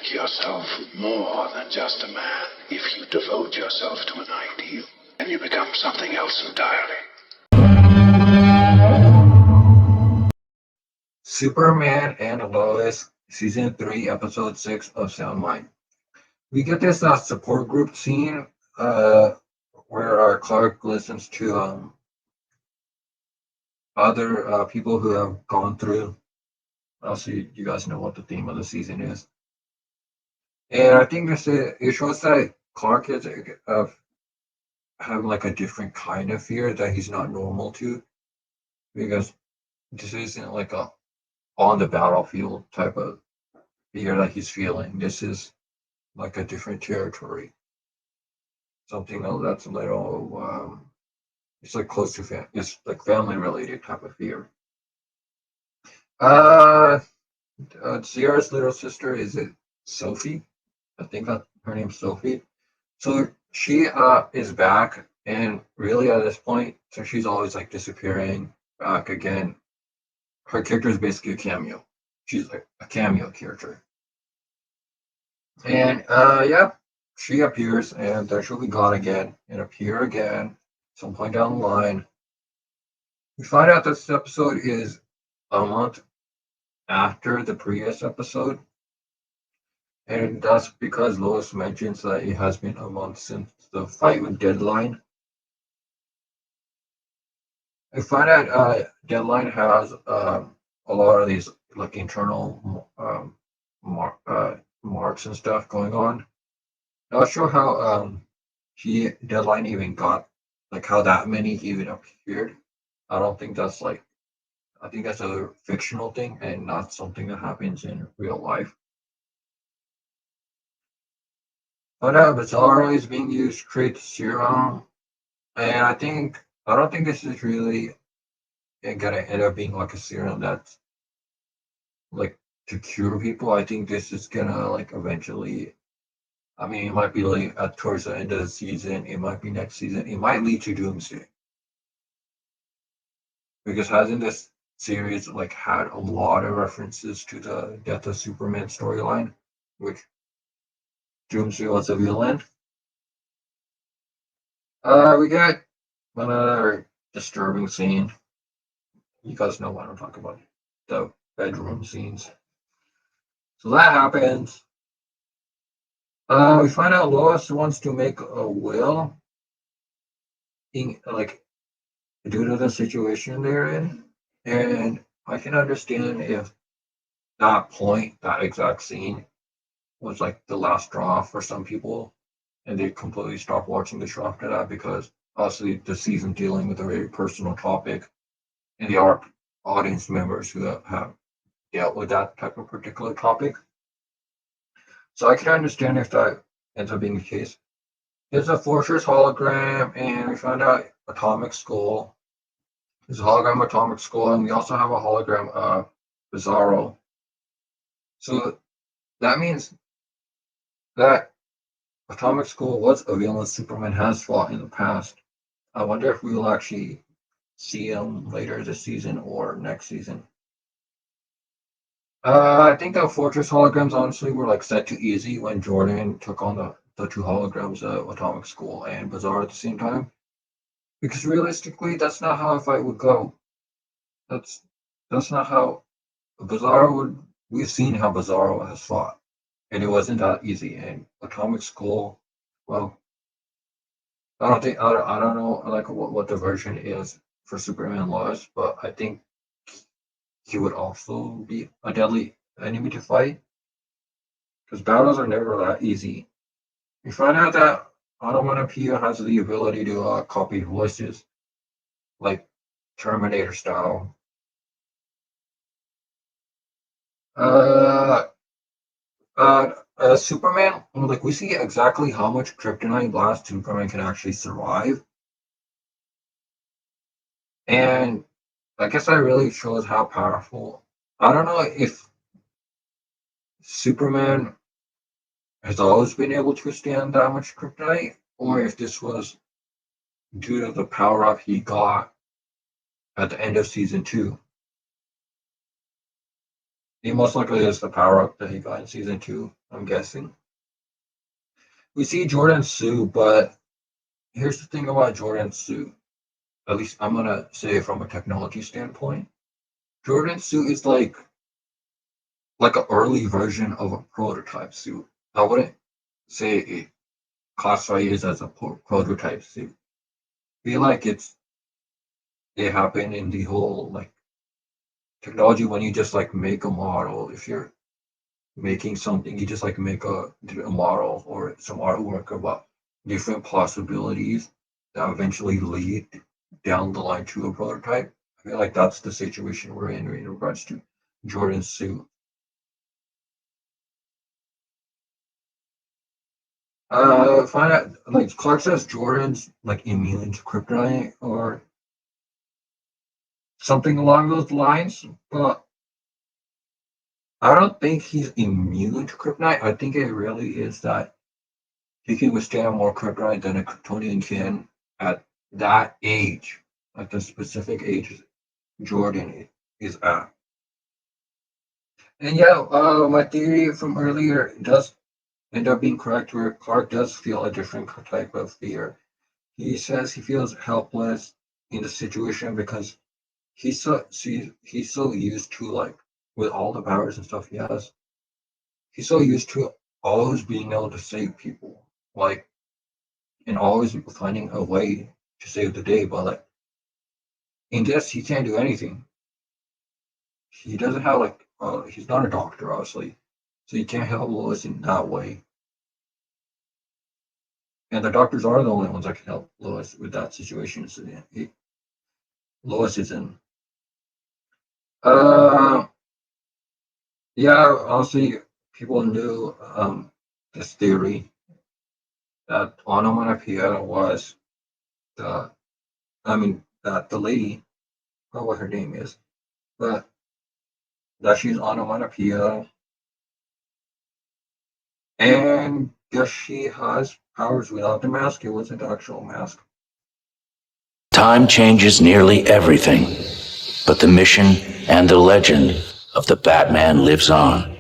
make yourself more than just a man if you devote yourself to an ideal, and you become something else entirely. Superman and Lois, Season 3, Episode 6 of Sound Mind. We get this support group scene where Clark listens to other people who have gone through. Also, you guys know what the theme of the season is. And I think it shows that Clark is having like a different kind of fear that he's not normal to, because this isn't like a on the battlefield type of fear that he's feeling. This is like a different territory, something that's a little it's like close to it's like family related type of fear. Uh, Sierra's little sister, is it Sophie? I think that her name's Sophie. So she is back, and really at this point, so she's always like disappearing back again. Her character is basically a cameo. She's like a cameo character. And yeah, she appears and then she'll be gone again and appear again some point down the line. We find out this episode is a month after the previous episode. And that's because Lois mentions that it has been a month since the fight with Deadline. I find out Deadline has a lot of these like internal marks and stuff going on. Not sure how Deadline even got, like how that many even appeared. I don't think that's like, I think that's a fictional thing and not something that happens in real life. But Bizarro is being used to create the serum, and I don't think this is really gonna end up being like a serum that's like to cure people. I think this is gonna like eventually. I mean, it might be like towards the end of the season. It might be next season. It might lead to Doomsday, because hasn't this series like had a lot of references to the Death of Superman storyline, which Doomsday was a villain. We got another disturbing scene. You guys know what I'm talking about. The bedroom scenes. So that happens. We find out Lois wants to make a will, like due to the situation they're in, and I can understand if that point, that exact scene, was like the last straw for some people, and they completely stopped watching the show after that because obviously the season dealing with a very personal topic, and there are audience members who have dealt with that type of particular topic. So I can understand if that ends up being the case. There's a Fortress hologram, and we found out Atomic Skull. There's a hologram Atomic Skull, and we also have a hologram Bizarro. So that means that Atomic Skull was a villain Superman has fought in the past. I wonder if we will actually see him later this season or next season. I think the Fortress holograms honestly were like set too easy when Jordan took on the two holograms of Atomic Skull and Bizarre at the same time. Because realistically, that's not how a fight would go. That's that's not how Bizarro would. We've seen how Bizarro has fought, and it wasn't that easy. And Atomic Skull, well, I don't know like what the version is for Superman Lois, but I think he would also be a deadly enemy to fight because battles are never that easy. We find out that Onomatopoeia has the ability to copy voices, like Terminator style. Uh, Superman, like we see exactly how much kryptonite blast Superman can actually survive, and I guess that really shows how powerful. I don't know if Superman has always been able to withstand that much kryptonite, or if this was due to the power up he got at the end of season 2. He most likely is the power up that he got in season 2, I'm guessing. We see Jordan's suit, but here's the thing about Jordan's suit. At least I'm gonna say from a technology standpoint. Jordan's suit is like an early version of a prototype suit. I wouldn't say it classify it as a prototype suit. I feel like it happened in the whole like technology when you just like make a model. If you're making something, you just like make a model or some artwork about different possibilities that eventually lead down the line to a prototype. I feel like that's the situation we're in regards to Jordan's suit. Find out like Clark says Jordan's like immune to kryptonite or something along those lines, but I don't think he's immune to kryptonite. I think it really is that he can withstand more kryptonite than a Kryptonian can at that age, at the specific age Jordan is at. And yeah, my theory from earlier does end up being correct, where Clark does feel a different type of fear. He says he feels helpless in the situation because he's so used to like with all the powers and stuff he has, he's so used to always being able to save people, like and always finding a way to save the day. But like in this, he can't do anything. He doesn't have like he's not a doctor, obviously, so he can't help Lois in that way. And the doctors are the only ones that can help Lois with that situation. So Lois is in. Uh, yeah, obviously people knew this theory that onomatopoeia was the, I mean, that the lady, I don't know what her name is, but that she's onomatopoeia, and yes, she has powers without the mask. It wasn't the actual mask. Time changes nearly everything, but the mission and the legend of the Batman lives on.